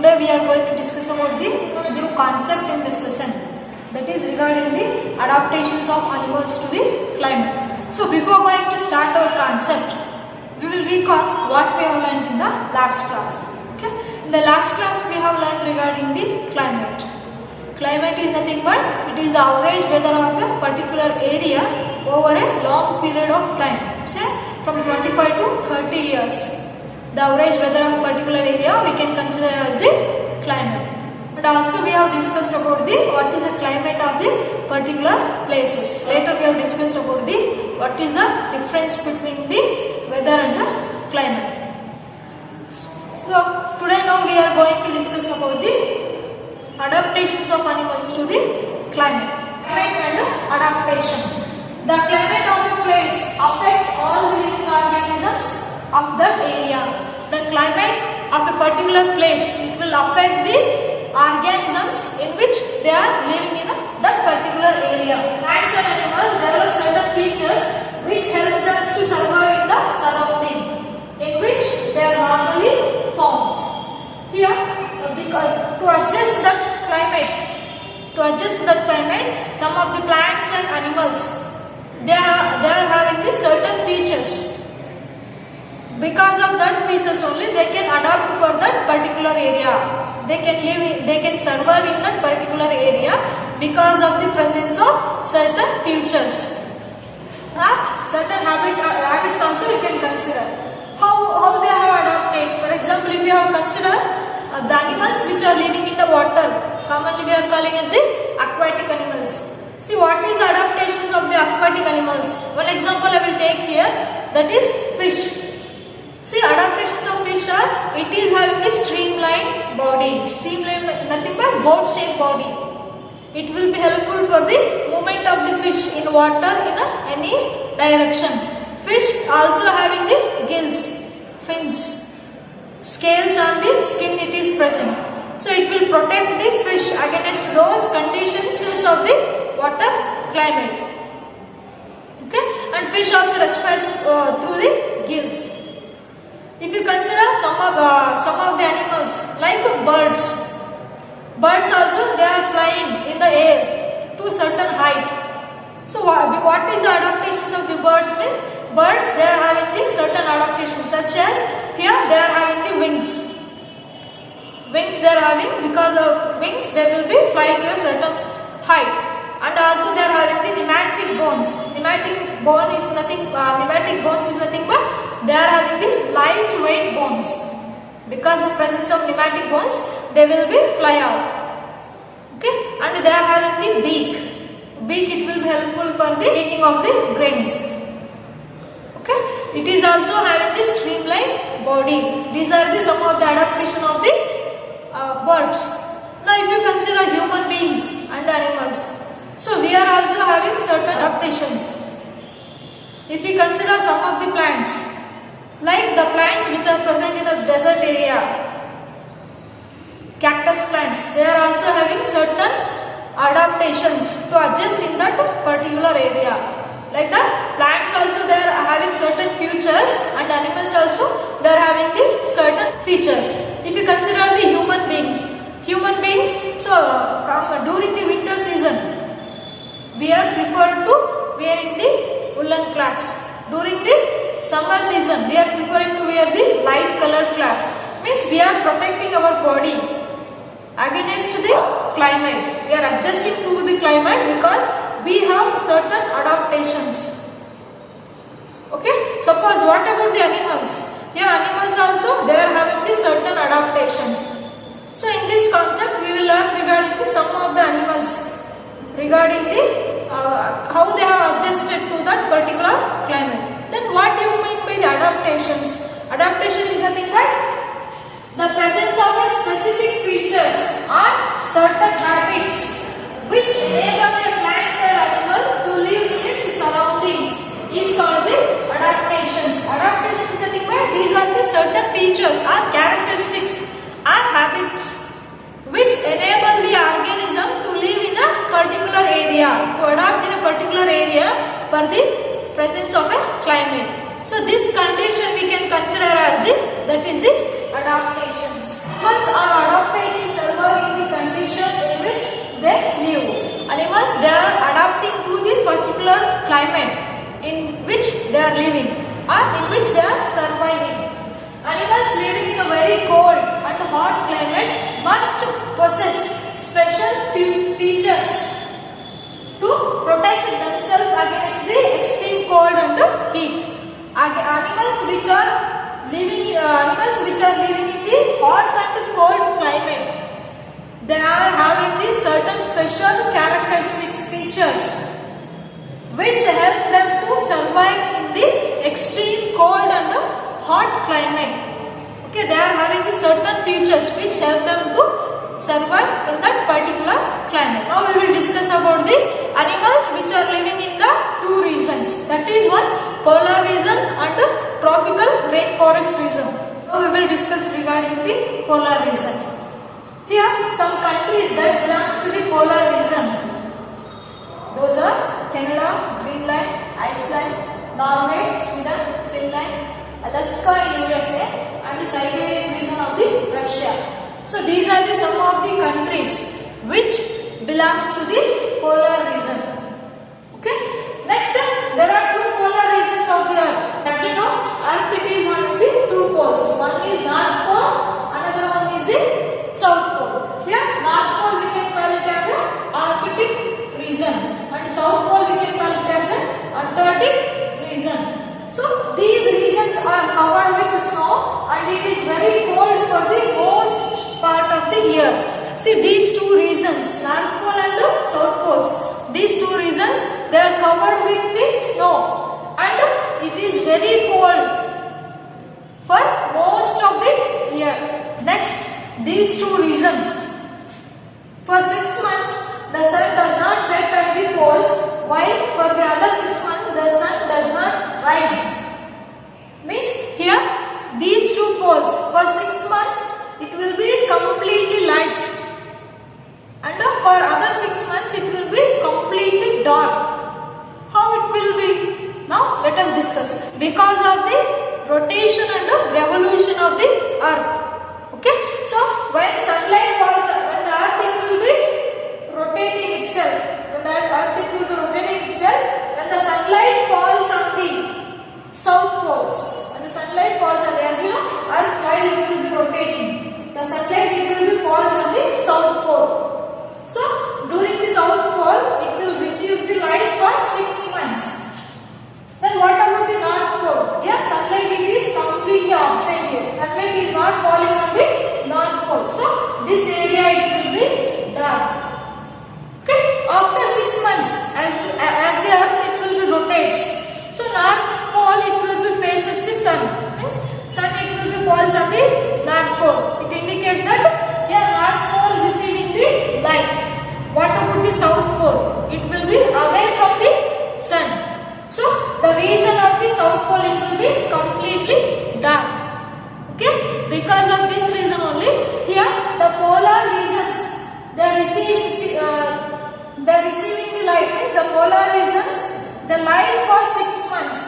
today we are going to discuss about the new concept in this lesson, that is regarding the adaptations of animals to the climate. So before going to start our concept, we will recall what we have learned in the last class. Okay? In the last class we have learned regarding the climate. Climate is nothing but it is the average weather of a particular area over a long period of time, say from 25 to 30 years. The average weather of a particular area we can consider as the climate. And also we have discussed about the what is the climate of the particular places. Later we have discussed about the what is the difference between the weather and the climate. So today now we are going to discuss about the adaptations of animals to the climate. Climate and adaptation. The climate of a place affects all the living organisms of that area. The climate of a particular place, it will affect the organisms in which they are living in that particular area. Plants and animals develop certain features which helps them to survive in the surrounding in which they are normally found. Here, to adjust the climate, some of the plants and animals they are having the certain features. Because of that features only they can adapt for that particular area. They can survive in that particular area because of the presence of certain features. Certain habits also you can consider. How they have adapted. For example, if you have considered the animals which are living in the water, commonly we are calling as the aquatic animals. See what is the adaptations of the aquatic animals. One example I will take here, that is fish. See, adaptations of fish are, it is having a streamlined body. Streamlined, nothing but boat-shaped body. It will be helpful for the movement of the fish in water in any direction. Fish also having the gills, fins. Scales on the skin it is present. So it will protect the fish against those conditions of the water climate. Okay, and fish also respires through the gills. If you consider some of the animals like birds also they are flying in the air to a certain height. So what is the adaptations of the birds means? Birds they are having the certain adaptations such as here they are having the wings. Wings they are having, because of wings they will be flying to a certain height. And also they are having the pneumatic bones. Pneumatic bones is nothing but they are having the lightweight bones. Because of presence of pneumatic bones they will be fly out. Okay, and they are having the beak. Beak it will be helpful for the taking of the grains. Okay, it is also having the streamlined body. These are the some of the adaptation of the birds. Now if you consider human beings and animals, so we are also having certain adaptations. If we consider some of the plants, like the plants which are present in a desert area, cactus plants, they are also having certain adaptations to adjust in that particular area. Like that, plants also they are having certain features and animals also they are having the certain features. If you consider the human beings, so during the winter season, we are preferred to wearing the woolen cloths. During the summer season, we are preferring to wear the light colored cloths. Means we are protecting our body against the climate. We are adjusting to the climate because we have certain adaptations. Okay. Suppose what about the animals? Here animals also they are having the certain adaptations. So in this concept we will learn regarding the some of the animals, regarding the how they have adjusted to that particular climate. Then what do you mean by the adaptations? Adaptation is nothing but the presence of a specific features or certain habits which enable a plant or animal to live in its surroundings is called the adaptations. Adaptation is nothing but these are the certain features or characteristics or habits which enable the organism to live in a particular area, to adapt in a particular area for the presence of a climate. So this condition we can consider as that is the adaptations. Animals are adapted to survive in the condition in which they live. Animals, they are adapting to the particular climate in which they are living or in which they are surviving. Animals living in a very cold and hot climate must possess special features to protect themselves against the extreme cold and heat. Animals which are living in the hot and cold climate, they are having the certain special characteristics, features which help them to survive in the extreme cold and hot climate. Okay, they are having the certain features which help them to survive in that particular climate. Now we will discuss about the animals which are living in the two regions, that is one polar region and tropical rainforest region. Now we will discuss regarding the polar region. Here some countries that belongs to the polar regions. Those are Canada, Greenland, Iceland, Norway, Sweden, Finland, Alaska in USA and the Siberian region of the Russia. So these are the some of the countries which belongs to the polar region. Okay. Next, there are two polar regions of the Earth. As we know, Earth it is having the two poles. One is North Pole, another one is the South Pole. Here, North Pole we can call it as the Arctic region, and South Pole we can call it as the Antarctic region. So these regions are covered with snow, and it is very cold for the most part of the year. See, these two regions, North Pole and South Poles, these two regions, they are covered with the snow, and it is very cold for most of the year. Next, these two regions, for 6 months the sun does not set at the poles, while for the other 6 months the sun does not rise. Means here, these two poles, for 6 months it will be completely light, and for other 6 months it will be completely dark. How it will be? Now let us discuss. Because of the rotation and the revolution of the earth. Okay. So when sunlight falls, when the earth it will be rotating itself. When the earth it will be rotating itself. When the sunlight falls on the south poles. When the sunlight falls on the, as you know, earth while it will be rotating, the sunlight it will be falls on the south pole. So during the south pole, it will receive the light for 6 months. Then what about the north pole? Here sunlight it is completely outside here. Sunlight is not falling on the north pole. So this area it will be dark. Okay. After 6 months, as the earth it will be rotates. So north pole it will be faces the sun. Means sun it will be falls on the north pole. It indicates that here north pole receiving the light. What about the south pole? It will be away from the sun. So the region of the south pole it will be completely dark. Okay, because of this reason only here the polar regions they are receiving the light. Means the polar regions the light for 6 months.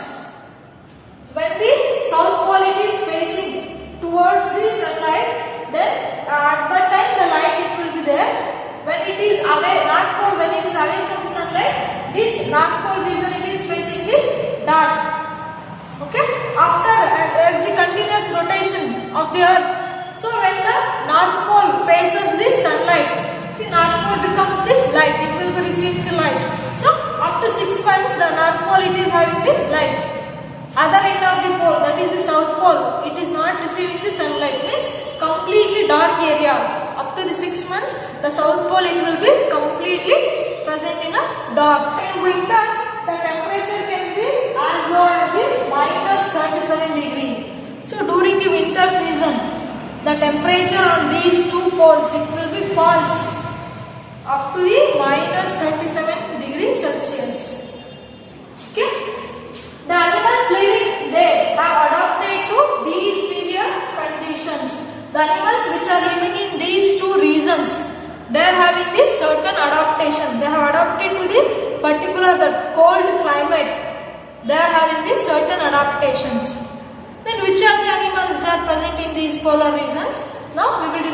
When the south pole it is facing towards the sunlight, then at that time the light it will be there. When it is away, north pole when it is away from the sunlight, this north pole region it is facing the dark. Okay. After as the continuous rotation of the earth, so when the north pole faces the sunlight, see north pole becomes the light. It will be receiving the light. So after 6 months, the north pole it is having the light. Other end of the pole, that is the south pole, it is not receiving the sunlight. Means completely dark area. Up to the 6 months, the south pole it will be completely present in a dark. In winters, the temperature can be as low as the -37 degree. So during the winter season, the temperature on these two poles it will be falls up to the -37 degrees Celsius. Okay. The animals living there have adapted to these severe conditions. The animals which are living in these two regions, they are having this certain adaptation. They have adapted to the particular cold climate. They are having these certain adaptations. Then which are the animals that are present in these polar regions? Now we will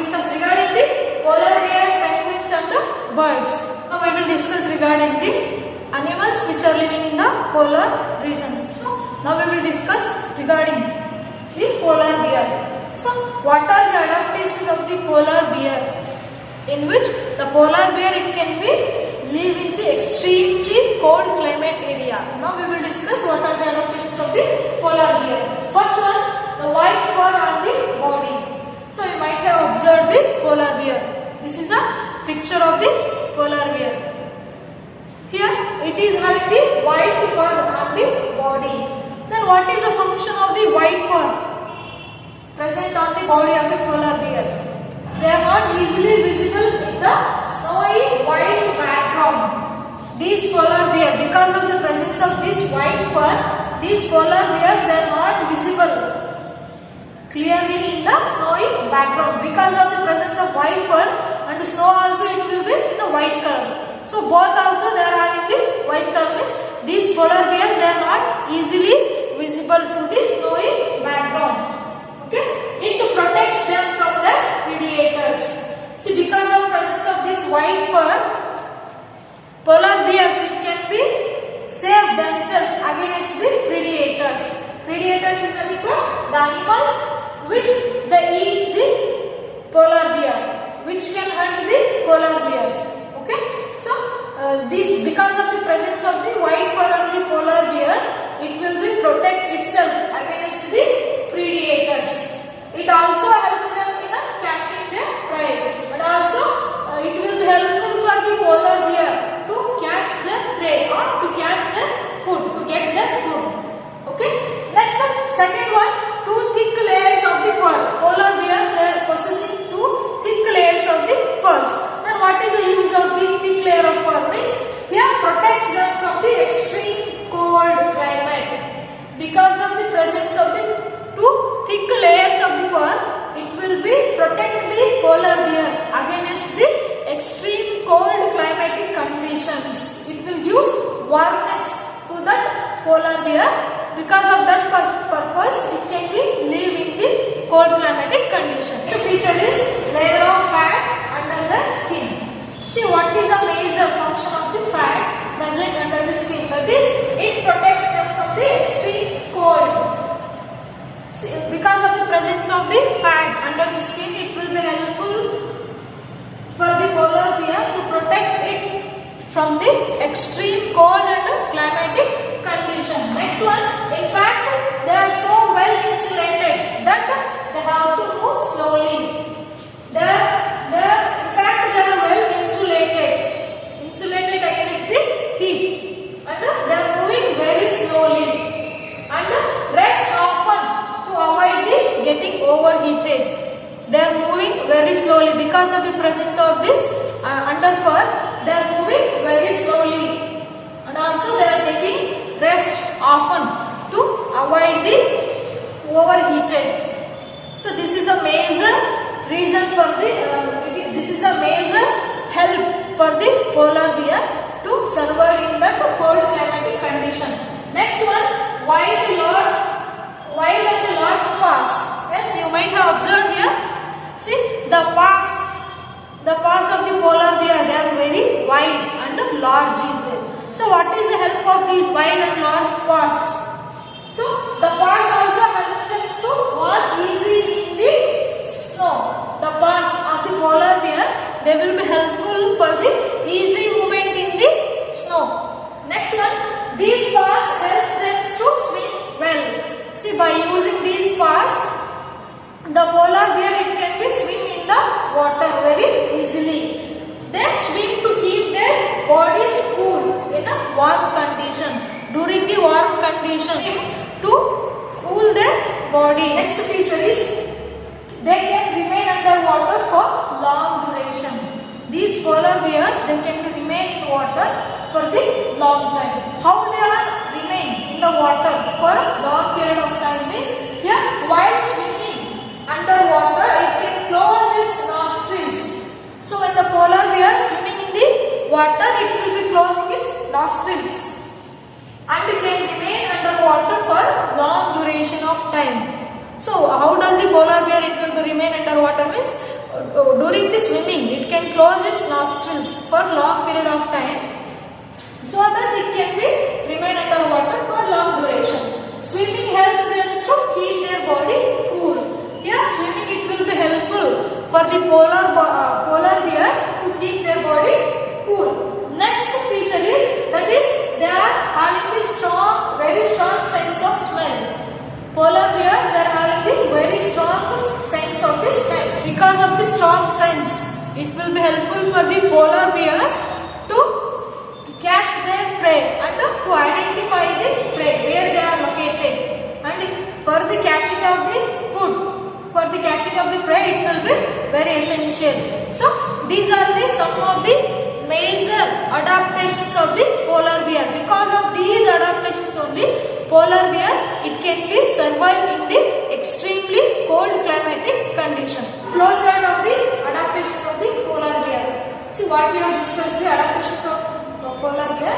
polar region. So now we will discuss regarding the polar bear. So what are the adaptations of the polar bear? In which the polar bear, it can be live in the extremely cold climate area. Now we will discuss what are the adaptations of the polar bear. First one, the white fur on the body. So you might have observed the polar bear. This is a picture of the polar bear. Here it is having the white fur on the body. Then what is the function of the white fur present on the body of the polar bear? They are not easily visible in the snowy white background. These polar bears, because of the presence of this white fur, these polar bears, they are not visible clearly in the snowy background. Because of the presence of white fur and snow also, it will be in the white color. So both also they are having the white color. These polar bears, they are not easily visible to the snowy background. Okay, it protects them from the predators. See, because of presence of this white fur, polar bears, it can be save themselves against the predators. Predators is nothing but the animals which they eat the polar bear, which can hunt the polar bears. Okay, so this, because of the presence of the white fur on the polar bear, it will be protect itself against the predators. It also helps them in catching their prey, but also it will be helpful for the polar bear to catch their prey or to catch their food, to get their food. Okay. Next one, second one, two thick layers of the fur. Polar bears, they are possessing two thick layers of the furs. And what is the use of this thick layer of fur? Means here protects them from the extreme cold climate. Because of the presence of the two thick layers of the fur, it will be protect the polar bear against the extreme cold climatic conditions. It will give warmth to that polar bear. Because of that purpose, it can be live in the cold climatic conditions. The feature is layer of fat under the skin. See, what is the major function of the fat present under the skin? That is, it protects them from the extreme cold. See, because of the presence of the fat under the skin, it will be helpful for the polar bear to protect it from the extreme cold and climatic condition. Next one, in fact, they are so well insulated that they have to move slowly. In fact, they are well insulated against the heat, and they are moving very slowly and rest often to avoid the getting overheated. They are moving very slowly because of the presence of this under fur. They are moving very slowly, and also they are taking rest often to avoid the overheated. So this is a major reason for the this is a major help for the polar bear to survive in that cold climatic condition. Next one, wide and large paws. Yes, you might have observed here. See, the paws of the polar bear, they are very wide and large is there. So what is the help of these wide and large paws? So the paws also helps them to walk easily in the snow. The paws of the polar bear, they will be helpful for the easy movement in the snow. Next one, these paws helps them to swim well. See, by using these paws, the polar bear, it can be swim in the water very easily. They swim to keep their bodies cool in a warm condition. During the warm condition, to cool their body. Next feature is they can remain underwater for long duration. These polar bears, they can remain in water for the long time. How they are remain in the water for a long period of time means here while swimming underwater, it can close its nostrils. So when the polar bear is swimming in the water, it will be closing its nostrils and it can remain underwater for long duration of time. So how does the polar bear it will remain underwater means during the swimming it can close its nostrils for long period of time so that it can be remain remain underwater for long duration. Swimming helps them to keep their body cool. Here, swimming it will be helpful for the polar bears to keep their bodies cool. Next feature is they are having the very strong sense of smell. Polar bears, they are having the very strong sense of the smell. Because of the strong sense, it will be helpful for the polar bears to catch their prey and to identify the prey where they are located, and for the catching of the food, for the catching of the prey, it will be very essential. So these are some of the major adaptations of the polar bear. Because of these adaptations only, polar bear it can be survive in the extremely cold climatic condition. Flow chart of the adaptations of the polar bear. See what we have discussed, the adaptations of polar bear.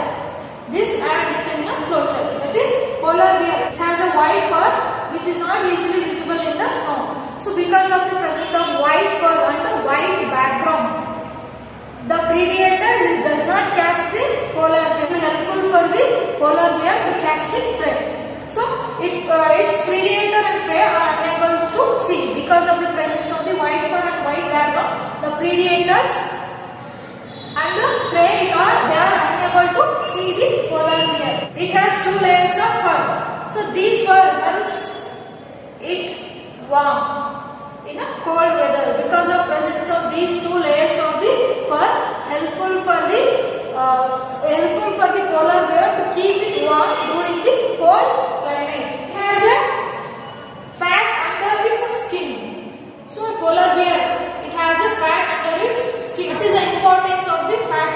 This I am written in a flow chart. That is, polar bear has a white fur which is not easily visible in the snow. So because of the presence of white fur and the white background, the predators does not catch the polar bear. It is helpful for the polar bear to catch the prey. So its predator and prey are unable to see because of the presence of the white fur and white background. The predators and the prey they are unable to see the polar bear. It has 2 layers of fur. So these fur helps it warm in a cold weather. Because of presence of these 2 layers of the fur, helpful for the polar bear to keep it warm during the cold climate. It has a fat under its skin. So a polar bear, it has a fat under its skin. What is the importance of the fat?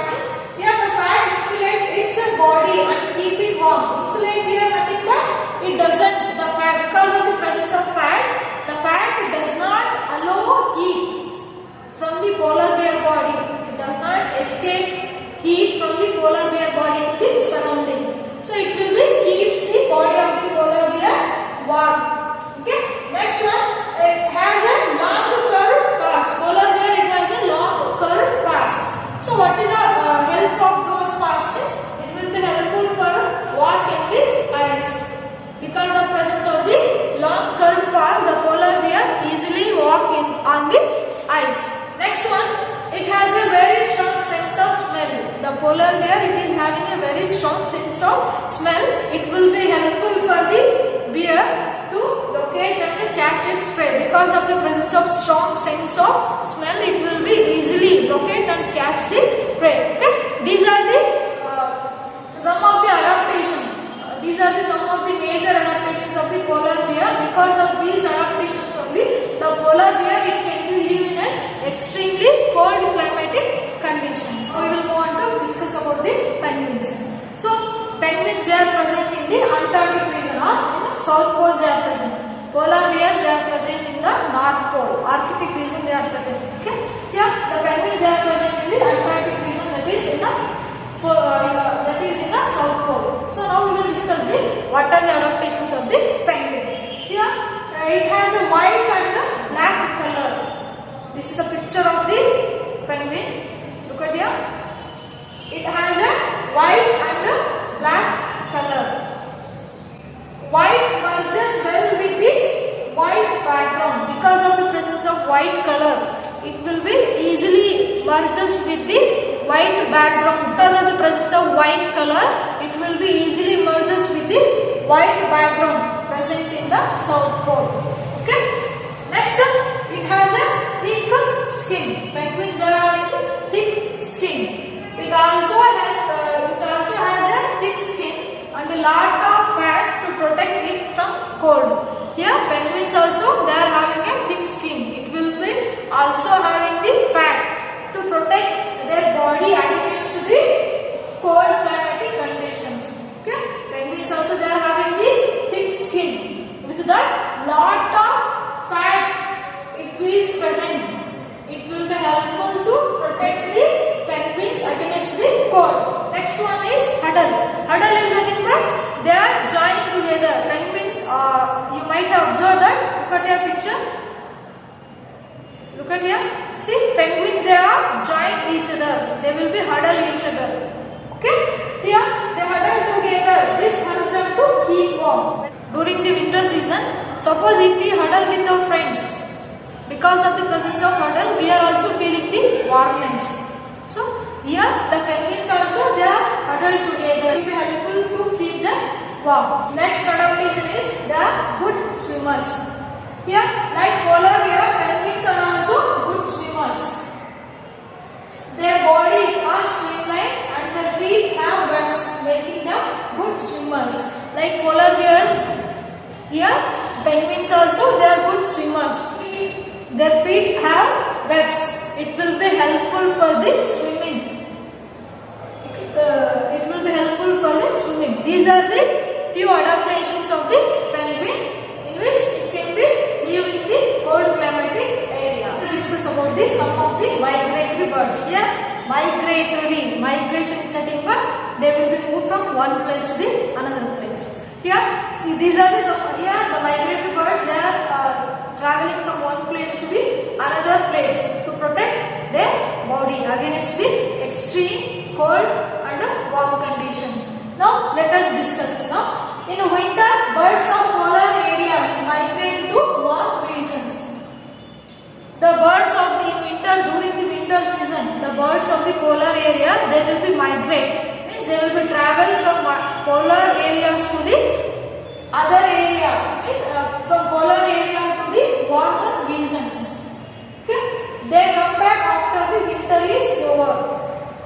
Here the fat insulates its body and keep it warm. Insulate here nothing but it doesn't. The fat, because of the presence of fat, the fat does not allow heat from the polar bear body. It does not escape heat from the polar bear body to the surrounding. So it will be keeps the body of the polar bear warm. Okay. Next one, it has a long curved paws. Polar bear it has a long curved paws. So what is the help of those paws? It will be helpful for walk in the ice. Because of presence of the long curved paws, the polar bear easily walk on the ice. Next one, it has a very strong sense of smell. The polar bear it is having a very strong sense of smell. It will be helpful for the bear to locate and catch its prey. Because of the presence of strong sense of smell, it will be easily locate and catch the prey. Okay, these are the some of the adaptations. These are some of the major adaptations of the polar bear. Because of these adaptations only, the polar bear it can be live in an extremely cold climatic conditions. So we will go on to discuss about the penguins. So penguins they are present in the Antarctic region or in the South Pole they are present. Polar bears they are present in the North Pole, Arctic region they are present. Okay, yeah, the penguins they are present in the Antarctic region, that is in the South Pole. So now we will discuss what are the adaptations of the penguin. Here it has a white and a black color. This is the picture of the penguin. Look at here. It has a white and a black color. White merges well with the white background. Because of the presence of white color, it will be easily merges with the white background. Because of the presence of white color, it will be easily merges with the white background present in the South Pole. Okay. Next up, it has a thick skin. Penguins are having thick skin. It also has a thick skin and a lot of fat to protect it from cold. Here penguins also they are having a thick skin. It will be also having the fat to protect their body against to the cold climatic conditions. Okay, penguins also they are having the thick skin. With that, lot of fat it is present. It will be helpful to protect the penguins against the cold. Next one is huddle. Huddle is nothing but they are joining together. Penguins, you might have observed that. Look at your picture. Look at here. See, penguins they are join each other. They will be huddle each other. Okay? Here they huddle together. together. This helps them to keep warm. During the winter season, suppose if we huddle with our friends, because of the presence of huddle, we are also feeling the warmness. So here the penguins also they are huddled together. It will be helpful to keep them warm. Next adaptation is they are good swimmers. Here, like polar bear, penguins are also good swimmers. Their bodies are streamlined and their feet have webs, making them good swimmers. Like polar bears, here penguins also they are good swimmers. Their feet have webs. It will be helpful for the swimming. It will be helpful for the swimming. These are the few adaptations of the penguin in which it can be live in the cold climatic area. We will discuss about this some of the migratory birds. Here, migration is nothing but they will be moved from one place to the another place. Here, see these are the the migratory birds. They are traveling from one place to the another place to protect their body against the extreme cold and warm conditions. Now let us discuss. Now in winter, birds of polar areas migrate to warm regions. The birds of the winter, during the winter season, the birds of the polar area they will be migrate. Means they will be travel from polar areas to the other area. Means from polar area to the warmer regions. Okay? They come back after the winter is over.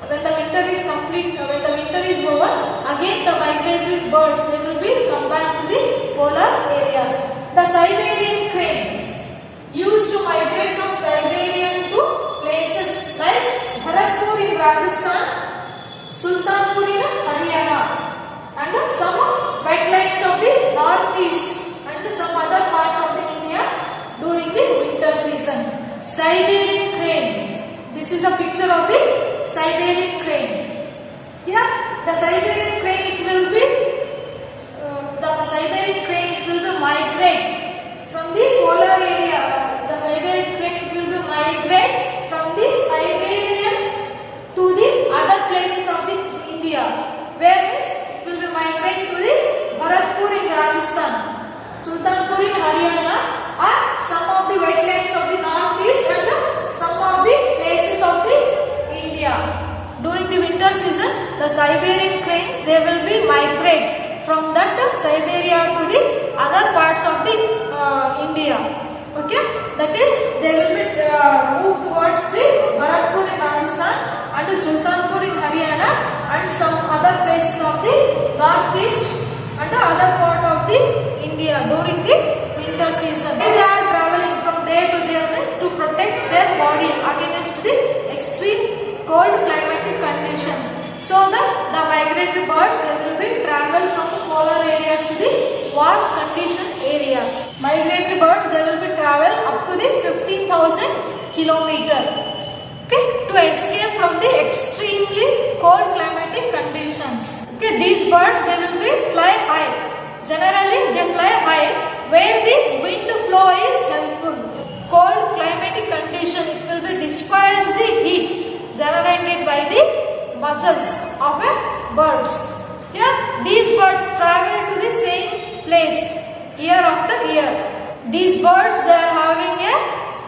When the winter is complete, when the winter is over, again the migratory birds they will be come back to the polar areas. The Siberian crane used to migrate from Siberian to places like Bharatpur in Rajasthan, Sultanpur in Haryana, and some wetlands of the northeast and some other parts of the India during the winter season. Siberian crane. This is a picture of the Siberian crane. Here, the Siberian crane it will be migrate from the polar area. The Siberian crane it will be migrate from the Siberian to the other places of the India. Whereas it will be migrate to the Bharatpur in Rajasthan, Sultanpur in Haryana, and some of the wetlands of the northeast and some of the places of the India. During the winter season, the Siberian cranes they will be migrate from that Siberia to the other parts of the India. Okay, that is they will be moved towards the Bharatpur in Rajasthan and Sultanpur in Haryana and some other places of the northeast and the other part of the India during the winter season. They are traveling from there to there to protect their body against the extreme cold climatic conditions. So that the migratory birds they will be travel from polar areas to the warm condition areas. Migratory birds they will be travel up to the 15,000 kilometer. Okay, to escape from the extremely cold climatic conditions. Okay, these birds they will be fly high. Generally they fly high where the wind flow is helpful. Cold climatic condition it will be disperse the heat generated by the muscles of a birds. Yeah, these birds travel to the same place year after year. These birds they are having a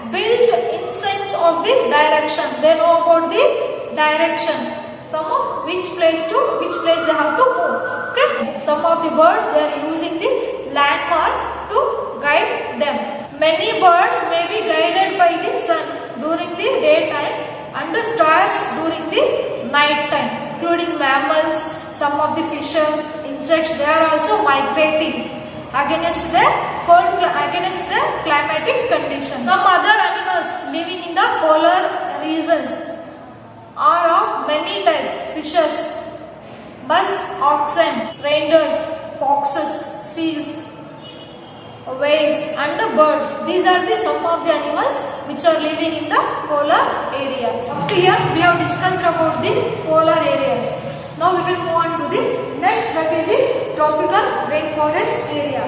built-in sense of the direction. They know about the direction from which place to which place they have to move. Okay, some of the birds they are using the landmark to guide them. Many birds may be guided by the sun during the daytime and the stars during the night time, including mammals, some of the fishes, insects. They are also migrating against the climatic conditions. Some other animals living in the polar regions are of many types: fishes, musk oxen, reindeers, foxes, seals, whales, and the birds. These are the some of the animals which are living in the polar areas. Up to here we have discussed about the polar areas. Now we will move on to the next, that is the tropical rainforest area.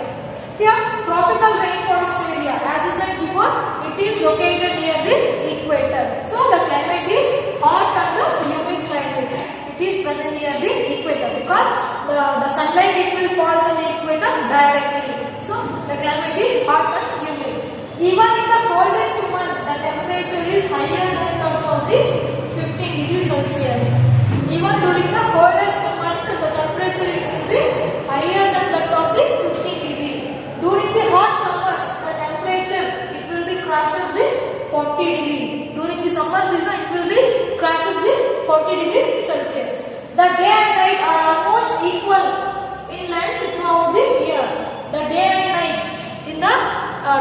Here tropical rainforest area, as I said before, it is located near the equator. So the climate is hot and humid climate. It is present near the equator because the the sunlight it will fall on the equator directly. So the climate is hot and humid. Even in the coldest month, the temperature is higher than that of the 15 degrees Celsius. Even during the coldest month, the temperature it will be higher than that of the 15 degree. During the hot summers, the temperature it will be crosses the 40 degree. During the summer season, it will be crosses the 40 degree Celsius. The day and night are almost equal in length throughout the year. The day and night in the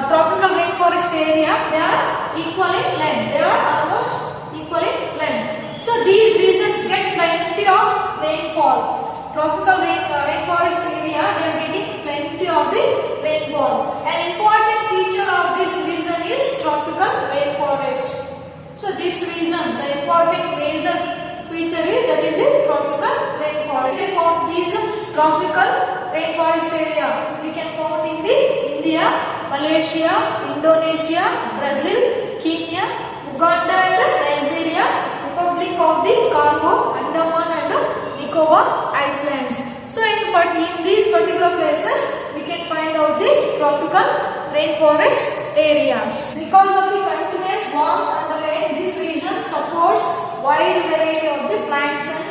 tropical rainforest area, they are equal in length. They are almost equal in length. So these regions get plenty of rainfall. Tropical rainforest area, they are getting plenty of the rainfall. An important feature of this region is tropical rainforest. So this region, the important major feature is that is the tropical rainforest. We found these tropical rainforest area. We can found in the India, Malaysia, Indonesia, Brazil, Kenya, Uganda and Nigeria, Republic of the Congo, Andaman and Nicobar Islands. So in these particular places, we can find out the tropical rainforest areas. Because of the continuous warmth and rain, this region supports wide variety of the plants and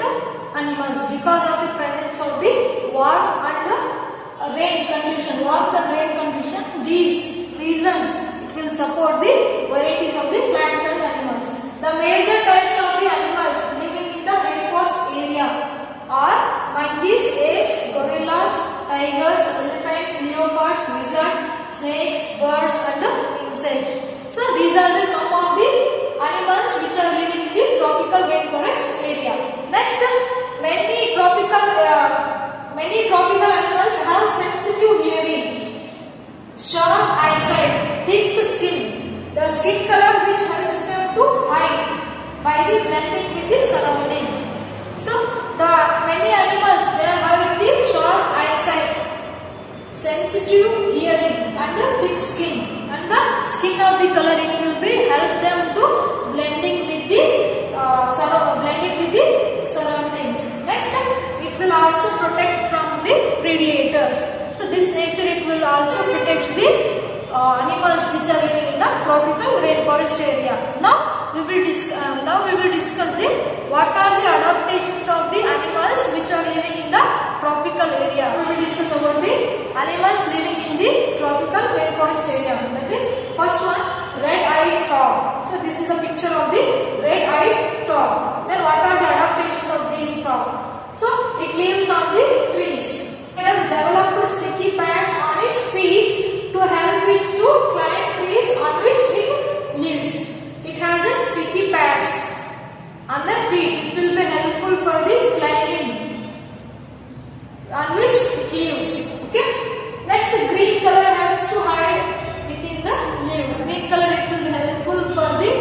animals. Because of the presence of the warm and rain condition, warmth and rain condition, these regions it will support the varieties of the plants and animals. The major types of the animals living in the rainforest area are monkeys, apes, gorillas, tigers, elephants, leopards, lizards, snakes, birds and insects. So these are the some of the animals which are living in the tropical rainforest area. Next, many tropical animals have sensitive hearing, sharp eyesight, thick skin, the skin color which helps them to hide by the blending with the surrounding. So the many animals they are having the sharp eyesight, sensitive hearing and the thick skin, and the skin of the color it will be help them to blending with the surroundings. Next, it will also protect from the predators. So this nature it will also protect the animals which are living in the tropical rainforest area. Now we will discuss the what are the adaptations of the animals which are living in the tropical area. We will discuss about the animals living in the tropical rainforest area. That is first one, red-eyed frog. So this is a picture of the red-eyed frog. Then what are the adaptations of this frog? So it lives on the trees. It has developed sticky pads on its feet to help it to climb trees on which it lives. It has a sticky pads on the feet. It will be helpful for the climbing on which it lives. Okay. Next, green color helps to hide within the leaves. Green color it will be helpful for the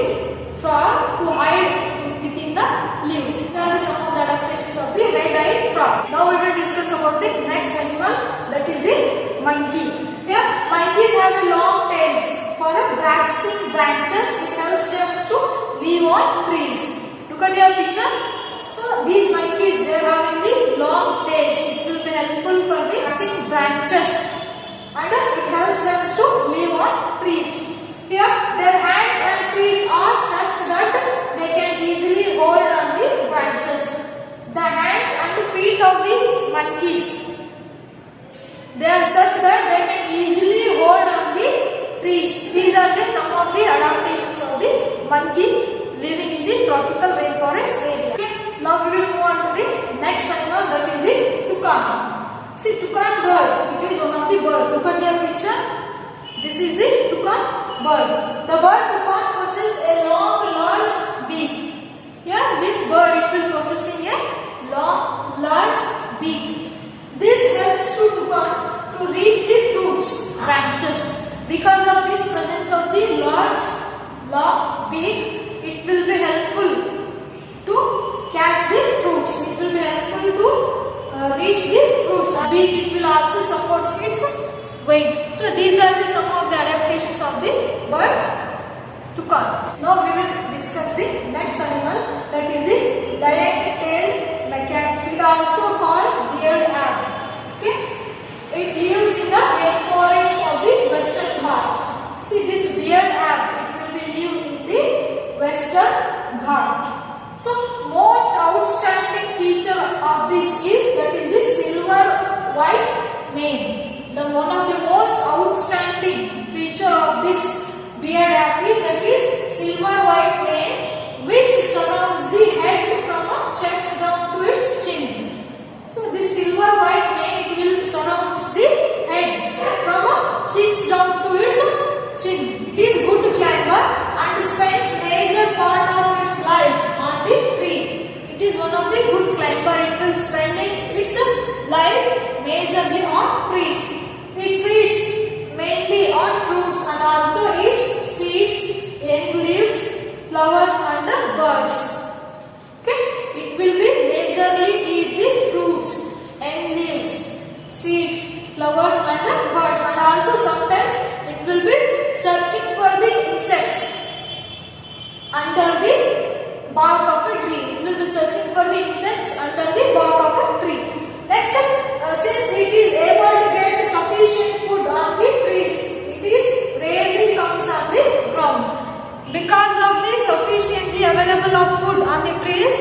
frog to hide within the leaves. These are some of the adaptations of the red-eyed frog. Now we will discuss about the next animal, that is the monkey. Here, monkeys have long tails for grasping branches. It helps them to live on trees. Look at your picture. So these monkeys they are having the long tails. It will be helpful for the grasping branches, and it helps them to live on trees. Here, their hands and feet are such that they can easily hold on the branches. The hands and feet of these monkeys, they are such that they can easily hold on the trees. These are some of the adaptations of the monkey living in the tropical rainforest area. Okay. Now we will move on to the next animal, that is the toucan. See, toucan bird, it is one of the bird. Look at your picture. This is the toucan bird. The bird toucan possesses a long, large beak. Here, this bird it will possessing a long, large beak. This helps to toucan to reach the fruits, branches. Because of this presence of the large, long beak, it will be helpful to catch the fruits. It will be helpful to reach the fruits. Beak it will also support its weight. So these are some of the adaptations of the bird toucan. Now we will discuss the next animal, that is the direct-tailed macaque. and also called beard ant. Okay, it lives in the rainforest of the Western Ghat. See this beard ant, it will be live in the Western Ghat. So most outstanding feature of this is that is the silver white mane. The one of the most outstanding feature of this beard ant is that is silver white mane, which surrounds the head from a chest down to its chin. So this silver white mane, it will surrounds the head from a cheeks down to its chin. It is good climber and spends major part of its life on the tree. It is one of the good climber. It will spending its life majorly on trees. It feeds mainly on fruits and also eats seeds, young leaves, flowers and birds. Okay, it will be majorly eat the fruits, young leaves, seeds, flowers and birds, and also sometimes it will be searching for the insects under the bark of a tree. It will be searching for the insects under the bark of a tree. Next, since it is able to get sufficient food on the trees, it is rarely comes on the ground. Because of the sufficiently available of food on the trees,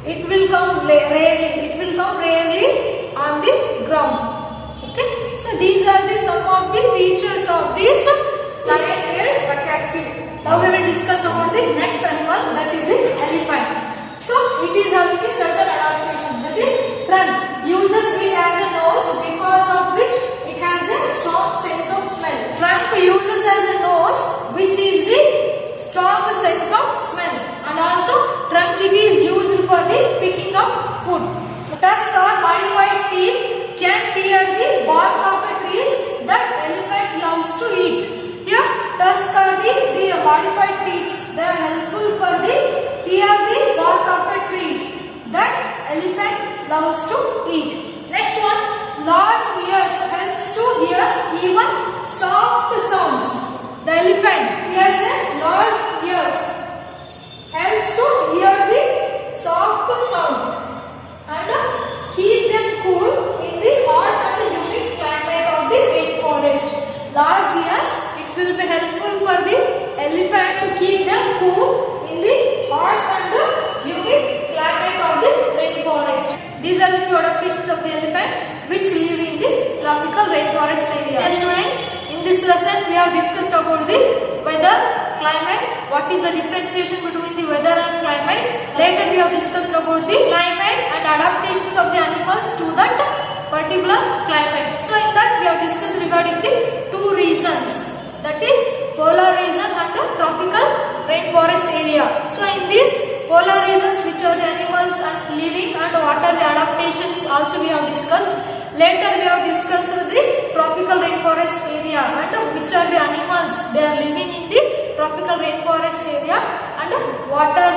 it will come rarely. It will come rarely on the ground. Okay. So these are the some of the features of this lion-tailed macaque. Now we will discuss about the next animal, that is the elephant. So it is having a certain adaptation, that is trunk. Uses it as a nose because of which it has a strong sense of smell. Trunk uses as a nose which is the strong sense of smell, and also trunk it is used for the picking up food. Tusk or modified teeth can tear the bark of a trees that elephant loves to eat. Here tusk are the modified teeth. They are helpful for the tear the bark of a trees that elephant loves to eat. Next one, large ears helps to hear even soft sounds. The elephant hears a large ears helps to hear the soft sound and keep them cool in the hot and humid climate of the rainforest. Large ears, it will be helpful for the elephant to keep them cool in the hot and humid climate of the rainforest. These are the few adaptations of the elephant which live in the tropical rainforest area. Yes, students, in this lesson we have discussed about the weather, climate, what is the differentiation between the weather and climate. Later we have discussed about the climate and adaptations of the animals to that particular climate. So in that we have discussed regarding the two regions, that is polar region and the tropical rainforest area. So in these polar regions, which are the animals and living and what are the adaptations also we have discussed. Later we have discussed the tropical rainforest area and which are the animals they are living in the tropical rainforest area and what are